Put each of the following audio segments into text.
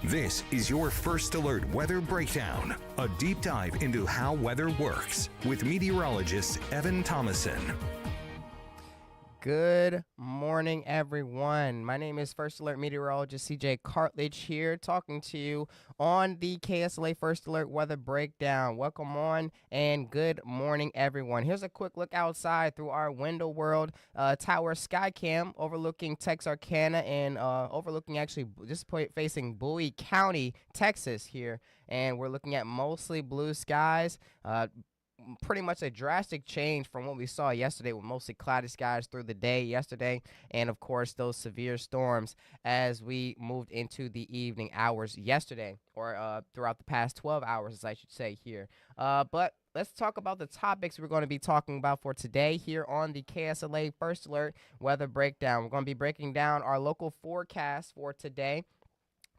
This is your First Alert Weather Breakdown, a deep dive into how weather works with meteorologist Evan Thomason. Good morning, everyone. My name is First Alert Meteorologist CJ Cartledge here, talking to you on the KSLA First Alert Weather Breakdown. Welcome on and good morning, everyone. Here's a quick look outside through our Window World Tower Skycam overlooking Texarkana and overlooking actually just facing Bowie County, Texas here. And we're looking at mostly blue skies. Pretty much a drastic change from what we saw yesterday with mostly cloudy skies through the day yesterday, and of course those severe storms as we moved into the evening hours yesterday, or throughout the past 12 hours, as I should say here. But let's talk about the topics we're going to be talking about for today here on the KSLA First Alert Weather Breakdown. We're going to be breaking down our local forecast for today.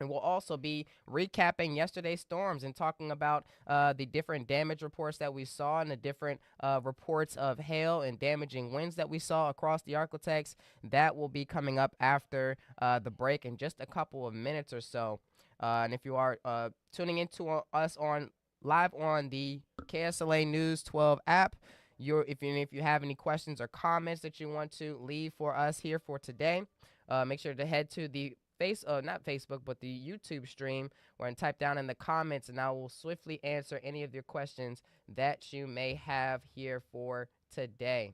And we'll also be recapping yesterday's storms and talking about the different damage reports that we saw and the different reports of hail and damaging winds that we saw across the Arklatex. That will be coming up after the break in just a couple of minutes or so. And if you are tuning into us live on the KSLA News 12 app, if you have any questions or comments that you want to leave for us here for today, make sure to head to the not Facebook, but the YouTube stream, and type down in the comments, and I will swiftly answer any of your questions that you may have here for today.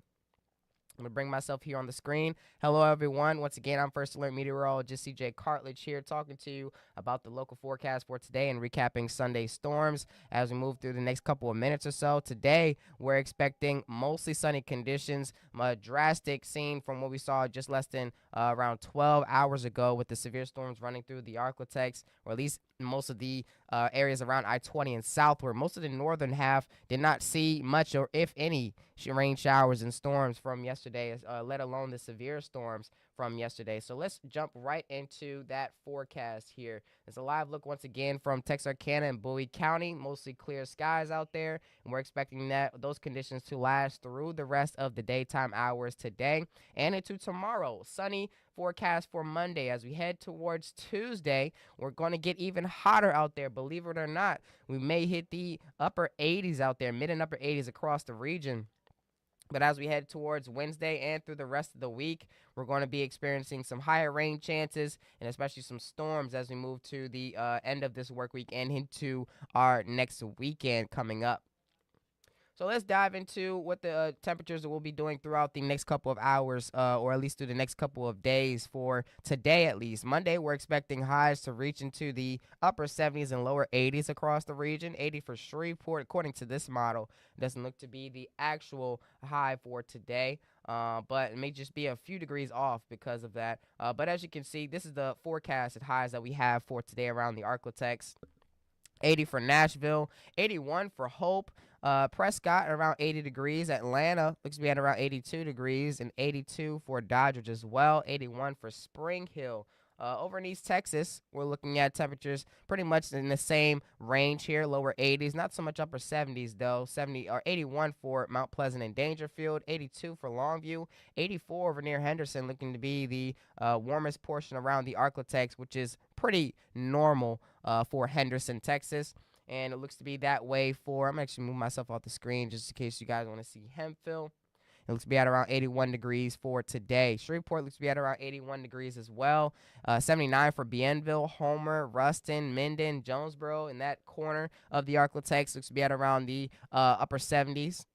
I'm going to bring myself here on the screen. Hello, everyone. Once again, I'm First Alert Meteorologist CJ Cartledge here, talking to you about the local forecast for today and recapping Sunday's storms as we move through the next couple of minutes or so. Today, we're expecting mostly sunny conditions, a drastic scene from what we saw just less than around 12 hours ago with the severe storms running through the Arklatex, or at least most of the areas around I-20 and southward. Most of the northern half did not see much, or if any, rain showers and storms from yesterday, let alone the severe storms from yesterday. So let's jump right into that forecast here. There's a live look once again from Texarkana and Bowie County, mostly clear skies out there, and we're expecting those conditions to last through the rest of the daytime hours today and into tomorrow. Sunny forecast for Monday. As we head towards Tuesday, we're going to get even hotter out there. Believe it or not, we may hit the upper 80s out there, mid and upper 80s across the region. But as we head towards Wednesday and through the rest of the week, we're going to be experiencing some higher rain chances and especially some storms as we move to the end of this work week and into our next weekend coming up. So let's dive into what the temperatures will be doing throughout the next couple of hours, or at least through the next couple of days for today at least. Monday, we're expecting highs to reach into the upper 70s and lower 80s across the region. 80 for Shreveport, according to this model. It doesn't look to be the actual high for today, but it may just be a few degrees off because of that. But as you can see, this is the forecasted highs that we have for today around the Arklatex. 80 for Nashville, 81 for Hope. Prescott around 80 degrees. Atlanta looks to be at around 82 degrees, and 82 for Doddridge as well. 81 for Spring Hill. Over in East Texas, we're looking at temperatures pretty much in the same range here, lower 80s, not so much upper 70s though. 70 or 81 for Mount Pleasant and Dangerfield, 82 for Longview, 84 over near Henderson, looking to be the warmest portion around the Arklatex, which is pretty normal for Henderson, Texas. And it looks to be that way for, I'm actually moving myself off the screen just in case you guys want to see Hemphill. It looks to be at around 81 degrees for today. Shreveport looks to be at around 81 degrees as well. 79 for Bienville, Homer, Ruston, Minden, Jonesboro. In that corner of the Arklatex looks to be at around the upper 70s.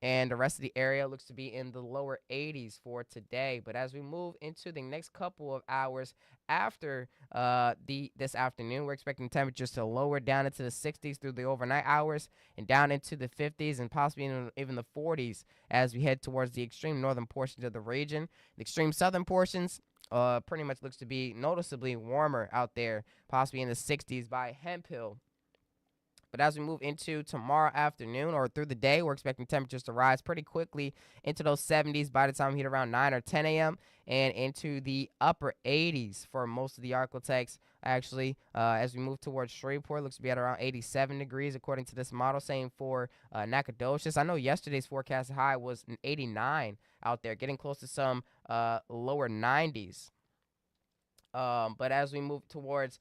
And the rest of the area looks to be in the lower 80s for today. But as we move into the next couple of hours after this afternoon, we're expecting temperatures to lower down into the 60s through the overnight hours and down into the 50s and possibly even the 40s as we head towards the extreme northern portions of the region. The extreme southern portions pretty much looks to be noticeably warmer out there, possibly in the 60s by Hemphill. But as we move into tomorrow afternoon or through the day, we're expecting temperatures to rise pretty quickly into those 70s by the time we hit around 9 or 10 a.m. and into the upper 80s for most of the Arklatex. Actually, as we move towards Shreveport, looks to be at around 87 degrees according to this model. Same for Nacogdoches. I know yesterday's forecast high was an 89 out there, getting close to some lower 90s. But as we move towards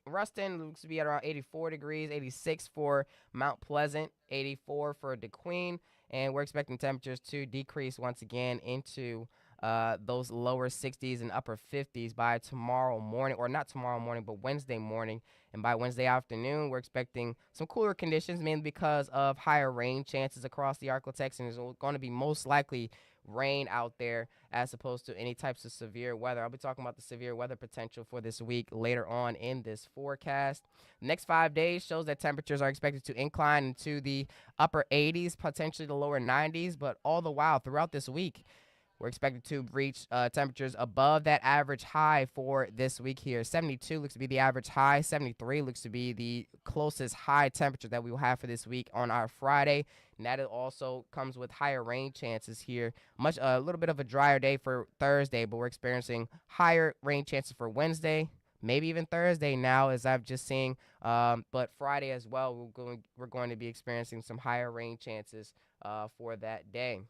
Ruston, looks to be at around 84 degrees, 86 for Mount Pleasant, 84 for DeQueen, and we're expecting temperatures to decrease once again into those lower 60s and upper 50s by tomorrow morning, or not tomorrow morning, but Wednesday morning. And by Wednesday afternoon, we're expecting some cooler conditions, mainly because of higher rain chances across the Arklatex, and there's going to be most likely rain out there as opposed to any types of severe weather. I'll be talking about the severe weather potential for this week later on in this forecast. The next 5 days shows that temperatures are expected to incline into the upper 80s, potentially the lower 90s, but all the while throughout this week, we're expected to reach temperatures above that average high for this week here. 72 looks to be the average high. 73 looks to be the closest high temperature that we will have for this week on our Friday. And that also comes with higher rain chances here. A little bit of a drier day for Thursday, but we're experiencing higher rain chances for Wednesday, maybe even Thursday now, as I've just seen. But Friday as well, we're going to be experiencing some higher rain chances for that day.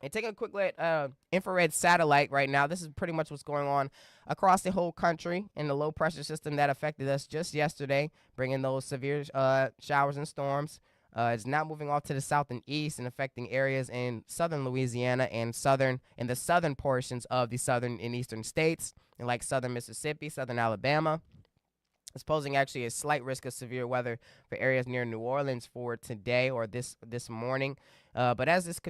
And taking a quick look at infrared satellite right now, this is pretty much what's going on across the whole country in the low pressure system that affected us just yesterday, bringing those severe showers and storms. It's now moving off to the south and east and affecting areas in southern Louisiana and the southern portions of the southern and eastern states, and like southern Mississippi, southern Alabama. It's posing actually a slight risk of severe weather for areas near New Orleans for today or this morning. But as this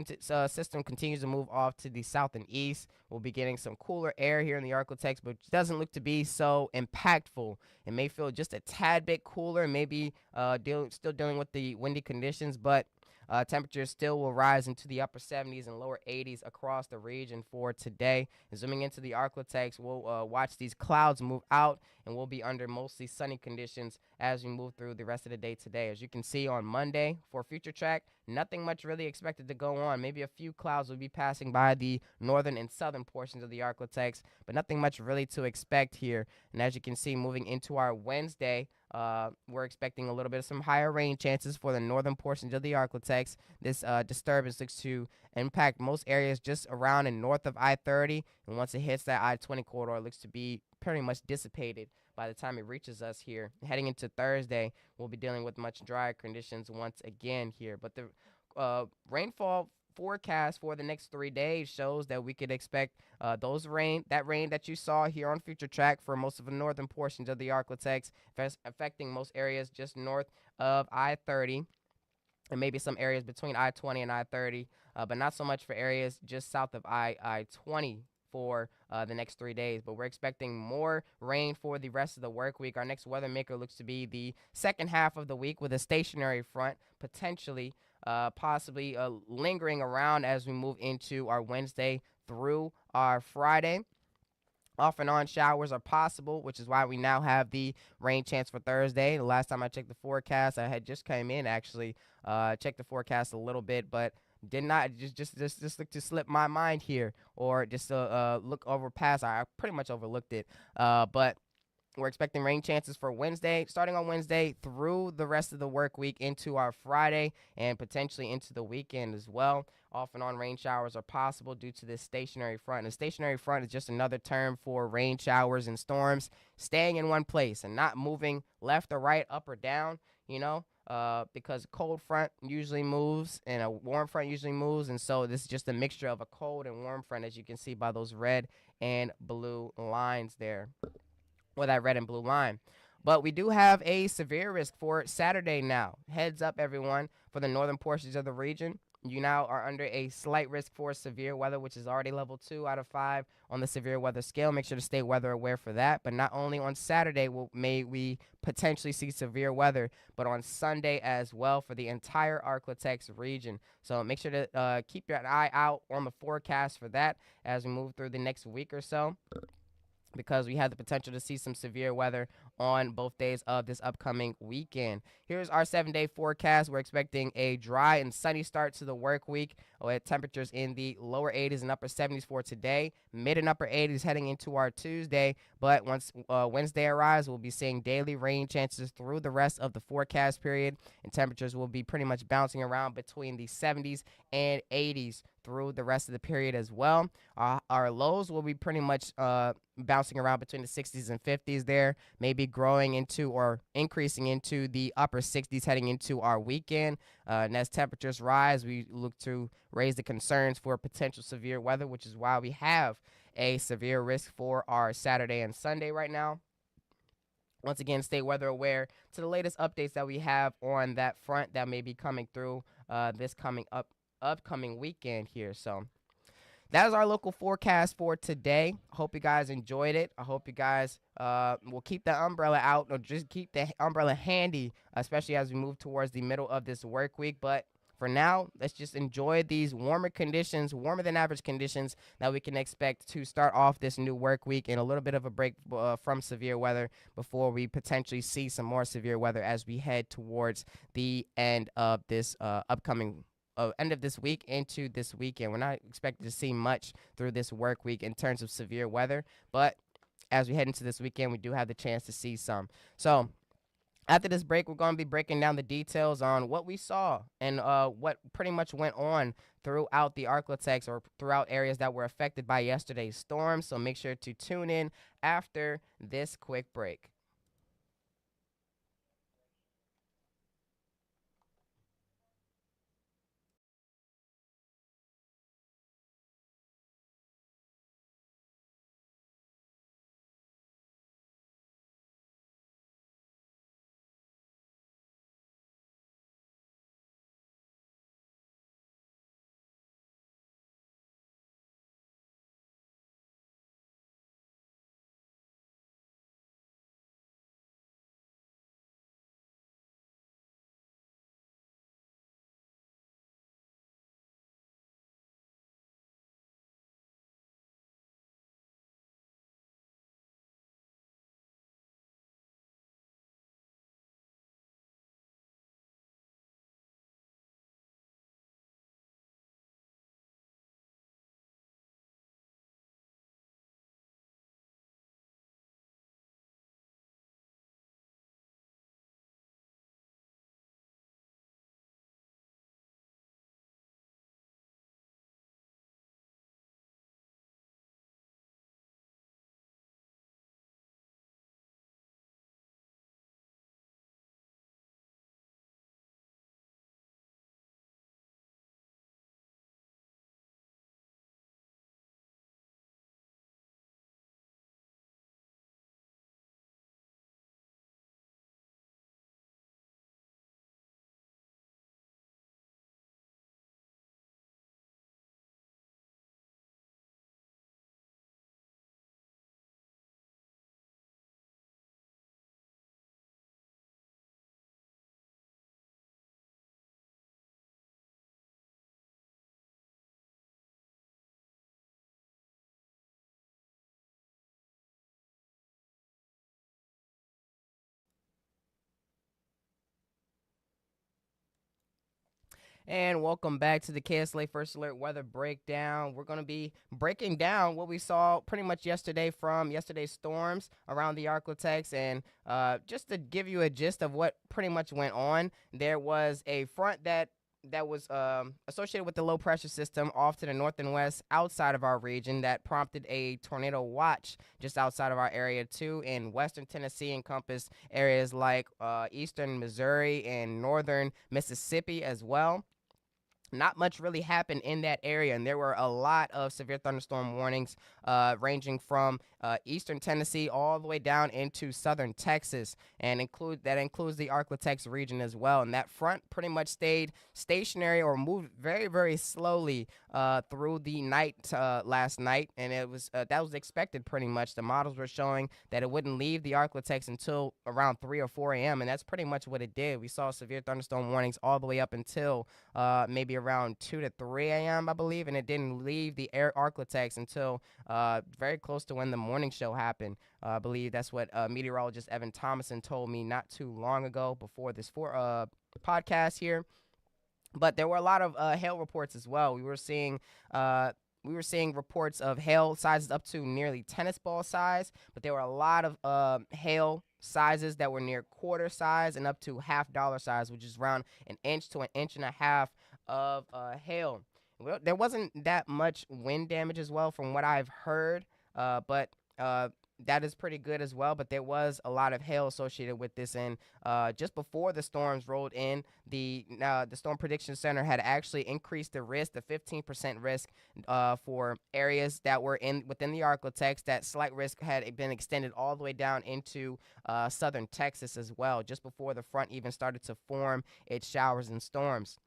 system continues to move off to the south and east, we'll be getting some cooler air here in the Arklatex, but it doesn't look to be so impactful. It may feel just a tad bit cooler, maybe still dealing with the windy conditions, but temperatures still will rise into the upper 70s and lower 80s across the region for today. And zooming into the Arklatex, we'll watch these clouds move out, and we'll be under mostly sunny conditions as we move through the rest of the day today. As you can see on Monday for Future Track, nothing much really expected to go on. Maybe a few clouds will be passing by the northern and southern portions of the Arklatex, but nothing much really to expect here. And as you can see, moving into our Wednesday, we're expecting a little bit of some higher rain chances for the northern portions of the Arklatex. This disturbance looks to impact most areas just around and north of I-30, and once it hits that I-20 corridor, it looks to be pretty much dissipated by the time it reaches us here. Heading into Thursday, we'll be dealing with much drier conditions once again here. But the rainfall forecast for the next 3 days shows that we could expect that rain that you saw here on Future Track for most of the northern portions of the Arklatex, affecting most areas just north of I-30 and maybe some areas between I-20 and I-30, but not so much for areas just south of I-20 for the next 3 days. But we're expecting more rain for the rest of the work week. Our next weather maker looks to be the second half of the week with a stationary front, potentially possibly lingering around as we move into our Wednesday through our Friday. Off and on showers are possible, which is why we now have the rain chance for Thursday. The last time I checked the forecast, I had just came in actually, checked the forecast a little bit, but did not just look to slip my mind here, or just look over past. I pretty much overlooked it, but we're expecting rain chances for Wednesday, starting on Wednesday through the rest of the work week into our Friday and potentially into the weekend as well. Off and on rain showers are possible due to this stationary front. And a stationary front is just another term for rain showers and storms staying in one place and not moving left or right, up or down, because a cold front usually moves and a warm front usually moves. And so this is just a mixture of a cold and warm front, as you can see by those red and blue lines there, or that red and blue line. But we do have a severe risk for Saturday now. Heads up, everyone, for the northern portions of the region. You now are under a slight risk for severe weather, which is already level 2 out of 5 on the severe weather scale. Make sure to stay weather aware for that. But not only on Saturday may we potentially see severe weather, but on Sunday as well for the entire Arklatex region. So make sure to keep your eye out on the forecast for that as we move through the next week or so, because we have the potential to see some severe weather on both days of this upcoming weekend. Here's our 7-day forecast. We're expecting a dry and sunny start to the work week with temperatures in the lower 80s and upper 70s for today, mid and upper 80s heading into our Tuesday. But once Wednesday arrives, we'll be seeing daily rain chances through the rest of the forecast period, and temperatures will be pretty much bouncing around between the 70s and 80s through the rest of the period as well. Our lows will be pretty much bouncing around between the 60s and 50s there, maybe growing into or increasing into the upper 60s heading into our weekend. And as temperatures rise, we look to raise the concerns for potential severe weather, which is why we have a severe risk for our Saturday and Sunday right now. Once again, stay weather aware to the latest updates that we have on that front that may be coming through this upcoming weekend here. So that is our local forecast for today. Hope you guys enjoyed it. I hope you guys will keep the umbrella out or just keep the umbrella handy, especially as we move towards the middle of this work week. But for now, let's just enjoy these warmer conditions, warmer than average conditions that we can expect to start off this new work week, and a little bit of a break from severe weather before we potentially see some more severe weather as we head towards the end of this end of this week into this weekend. We're not expected to see much through this work week in terms of severe weather, but as we head into this weekend, we do have the chance to see some. So after this break, we're going to be breaking down the details on what we saw and what pretty much went on throughout the Arklatex or throughout areas that were affected by yesterday's storm. So make sure to tune in after this quick break. And welcome back to the KSLA First Alert Weather Breakdown. We're going to be breaking down what we saw pretty much yesterday from yesterday's storms around the Arklatex. And just to give you a gist of what pretty much went on, there was a front that was associated with the low pressure system off to the north and west outside of our region that prompted a tornado watch just outside of our area too. In western Tennessee encompassed areas like eastern Missouri and northern Mississippi as well. Not much really happened in that area, and there were a lot of severe thunderstorm warnings ranging from eastern Tennessee all the way down into southern Texas, and includes the Arklatex region as well. And that front pretty much stayed stationary or moved very, very slowly through the night last night, and it was that was expected pretty much. The models were showing that it wouldn't leave the Arklatex until around 3 or 4 a.m., and that's pretty much what it did. We saw severe thunderstorm warnings all the way up until maybe around 2 to 3 a.m., I believe, and it didn't leave the air Arklatex until very close to when the morning show happened. I believe that's what meteorologist Evan Thomason told me not too long ago before this podcast here. But there were a lot of hail reports as well. We were seeing reports of hail sizes up to nearly tennis ball size, but there were a lot of hail sizes that were near quarter size and up to $half size, which is around an inch to an inch and a half of hail. Well, there wasn't that much wind damage as well, from what I've heard, but that is pretty good as well. But there was a lot of hail associated with this, and just before the storms rolled in, the Storm Prediction Center had actually increased the risk, the 15% risk for areas that were within the Arklatex. That slight risk had been extended all the way down into southern Texas as well, just before the front even started to form its showers and storms.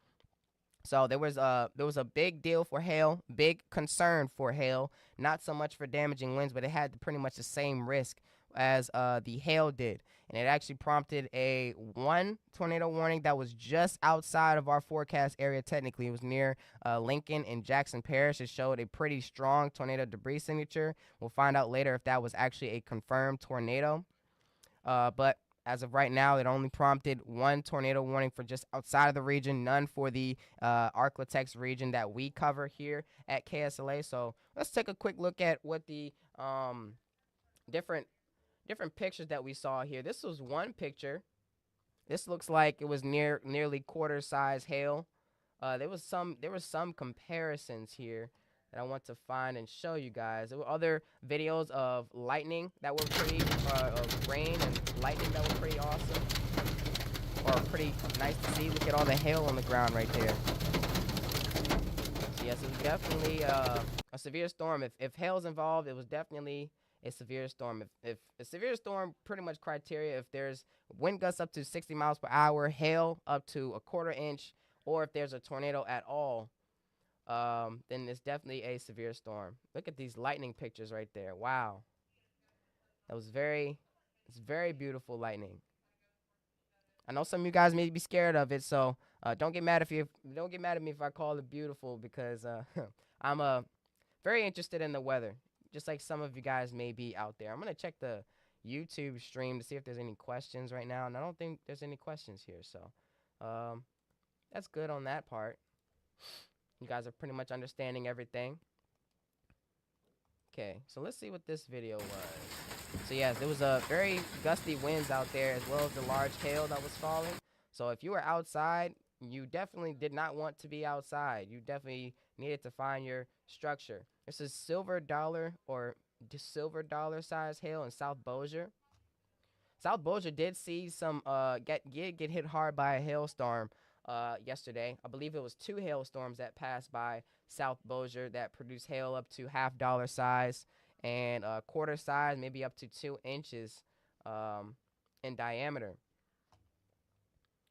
So there was a big deal for hail, big concern for hail, not so much for damaging winds, but it had pretty much the same risk as the hail did. And it actually prompted a one tornado warning that was just outside of our forecast area. Technically, it was near Lincoln and Jackson Parish. It showed a pretty strong tornado debris signature. We'll find out later if that was actually a confirmed tornado. But as of right now, it only prompted one tornado warning for just outside of the region, none for the Arklatex region that we cover here at KSLA. So let's take a quick look at what the different pictures that we saw here. This was one picture. This looks like it was nearly quarter size hail. There was some comparisons here that I want to find and show you guys. There were other videos of lightning that were pretty, of rain and lightning that were pretty awesome, or pretty nice to see. Look at all the hail on the ground right there. So yes, it was definitely a severe storm. If hail's involved, it was definitely a severe storm. If a severe storm, pretty much criteria, if there's wind gusts up to 60 miles per hour, hail up to a quarter inch, or if there's a tornado at all, then it's definitely a severe storm. Look at these lightning pictures right there. Wow. It's very beautiful lightning. I know some of you guys may be scared of it, so don't get mad at me if I call it beautiful, because I'm very interested in the weather, just like some of you guys may be out there. I'm gonna check the YouTube stream to see if there's any questions right now, and I don't think there's any questions here, so that's good on that part. You guys are pretty much understanding everything. Okay, so let's see what this video was. So yes, there was a very gusty winds out there, as well as the large hail that was falling. So if you were outside, you definitely did not want to be outside. You definitely needed to find your structure. This is silver dollar size hail in South Bossier. South Bossier did see some get hit hard by a hailstorm yesterday. I believe it was 2 hailstorms that passed by South Bossier that produced hail up to $half size and quarter size, maybe up to 2 inches in diameter.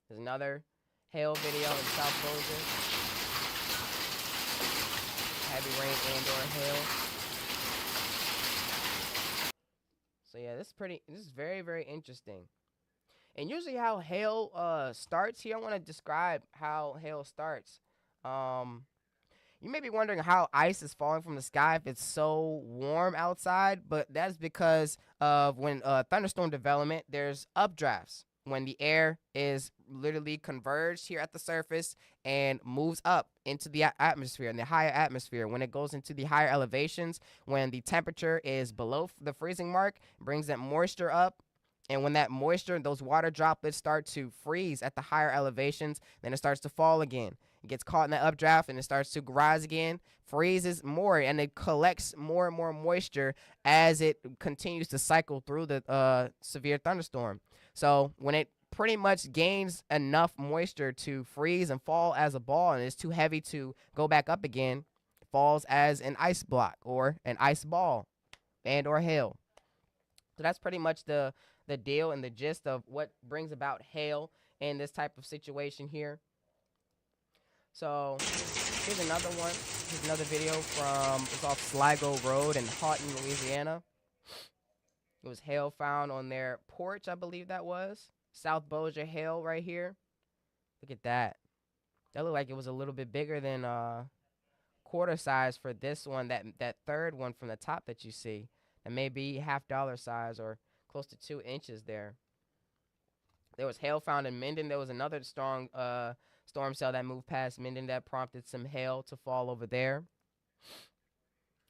There's another hail video in South Bossier. Heavy rain and/or hail. So yeah, this is very, very interesting. And usually how hail starts here, I want to describe how hail starts. You may be wondering how ice is falling from the sky if it's so warm outside, but that's because of when thunderstorm development, there's updrafts. When the air is literally converged here at the surface and moves up into the atmosphere, in the higher atmosphere, when it goes into the higher elevations, when the temperature is below the freezing mark, brings that moisture up. And when that moisture, those water droplets start to freeze at the higher elevations, then it starts to fall again. It gets caught in that updraft and it starts to rise again, freezes more, and it collects more and more moisture as it continues to cycle through the severe thunderstorm. So when it pretty much gains enough moisture to freeze and fall as a ball and it's too heavy to go back up again, it falls as an ice block or an ice ball and or hail. So that's pretty much the deal and the gist of what brings about hail in this type of situation here. So here's another one. Here's another video it's off Sligo Road in Houghton, Louisiana. It was hail found on their porch, I believe that was. South Bossier hail right here. Look at that. That looked like it was a little bit bigger than quarter size for this one. That third one from the top that you see, and maybe half dollar size or close to 2 inches there. There was hail found in Minden. There was another strong storm cell that moved past Minden that prompted some hail to fall over there.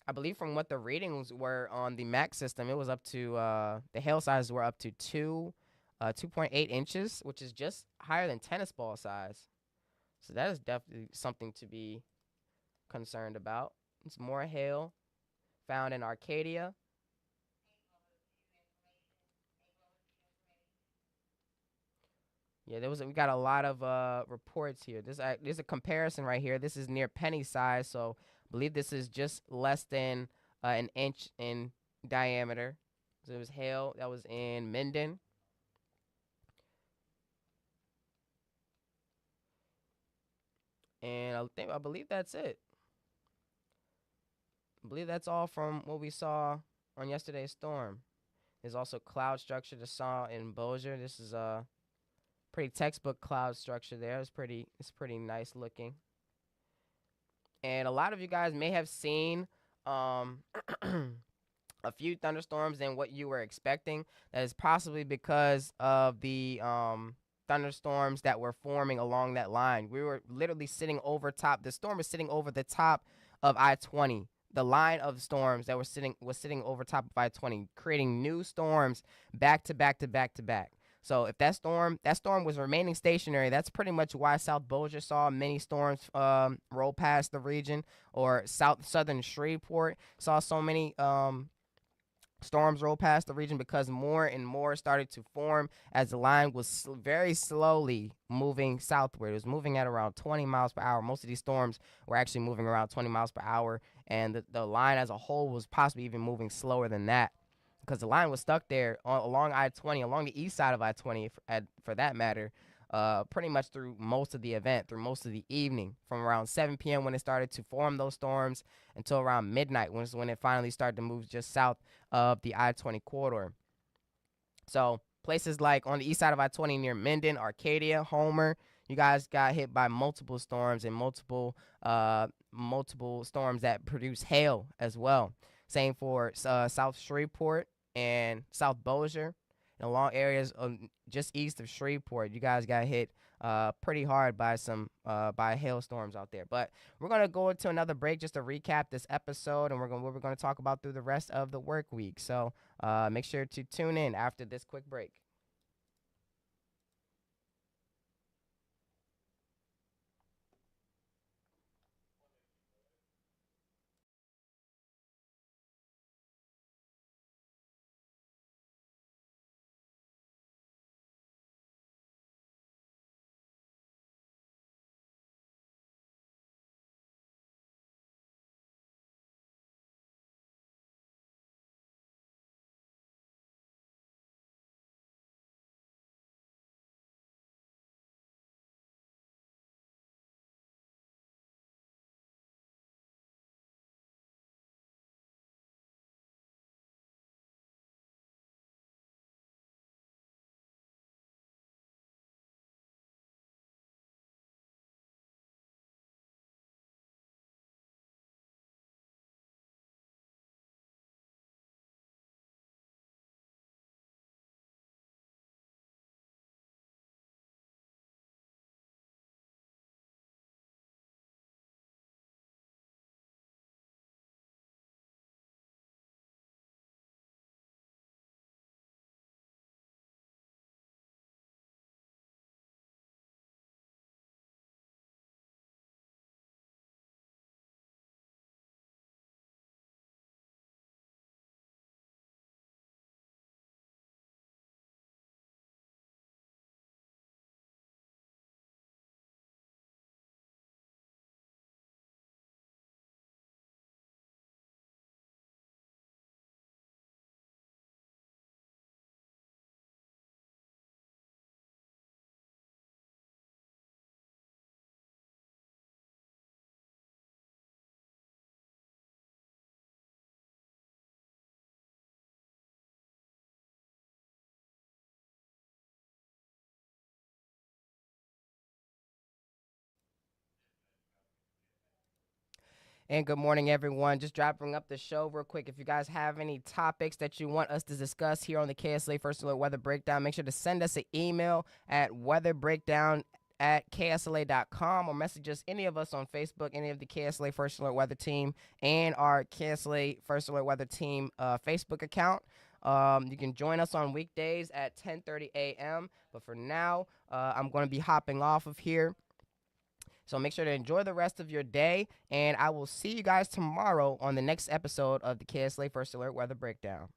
I believe from what the readings were on the MAC system, it was up to the hail sizes were up to 2.8 inches, which is just higher than tennis ball size. So that is definitely something to be concerned about. It's more hail found in Arcadia. Yeah, we got a lot of reports here. There's a comparison right here. This is near penny size, so I believe this is just less than an inch in diameter. So it was hail that was in Minden. And I believe that's it. I believe that's all from what we saw on yesterday's storm. There's also cloud structure to saw in Bossier. This is a pretty textbook cloud structure there. It's pretty nice looking. And a lot of you guys may have seen um a few thunderstorms than what you were expecting. That is possibly because of the thunderstorms that were forming along that line. We were literally sitting over top. The storm was sitting over the top of I-20. The line of storms that was sitting over top of I-20, creating new storms back to back to back to back. So if that storm was remaining stationary, that's pretty much why South Bossier saw many storms roll past the region, or southern Shreveport saw so many storms roll past the region, because more and more started to form as the line was very slowly moving southward. It was moving at around 20 miles per hour. Most of these storms were actually moving around 20 miles per hour, and the line as a whole was possibly even moving slower than that, because the line was stuck there along I-20, along the east side of I-20, for that matter, pretty much through most of the event, through most of the evening, from around 7 p.m. when it started to form those storms until around midnight, when it finally started to move just south of the I-20 corridor. So places like on the east side of I-20 near Minden, Arcadia, Homer, you guys got hit by multiple storms, and multiple storms that produce hail as well. Same for South Shreveport and South Bossier, and along areas just east of Shreveport. You guys got hit pretty hard by some by hailstorms out there. But we're gonna go into another break just to recap this episode, and what we're gonna talk about through the rest of the work week. So make sure to tune in after this quick break. And good morning, everyone. Just dropping up the show real quick. If you guys have any topics that you want us to discuss here on the KSLA First Alert Weather Breakdown, make sure to send us an email at weatherbreakdown@ksla.com or message us, any of us on Facebook, any of the KSLA First Alert Weather Team and our KSLA First Alert Weather Team Facebook account. You can join us on weekdays at 10:30 a.m. But for now, I'm going to be hopping off of here. So make sure to enjoy the rest of your day, and I will see you guys tomorrow on the next episode of the KSLA First Alert Weather Breakdown.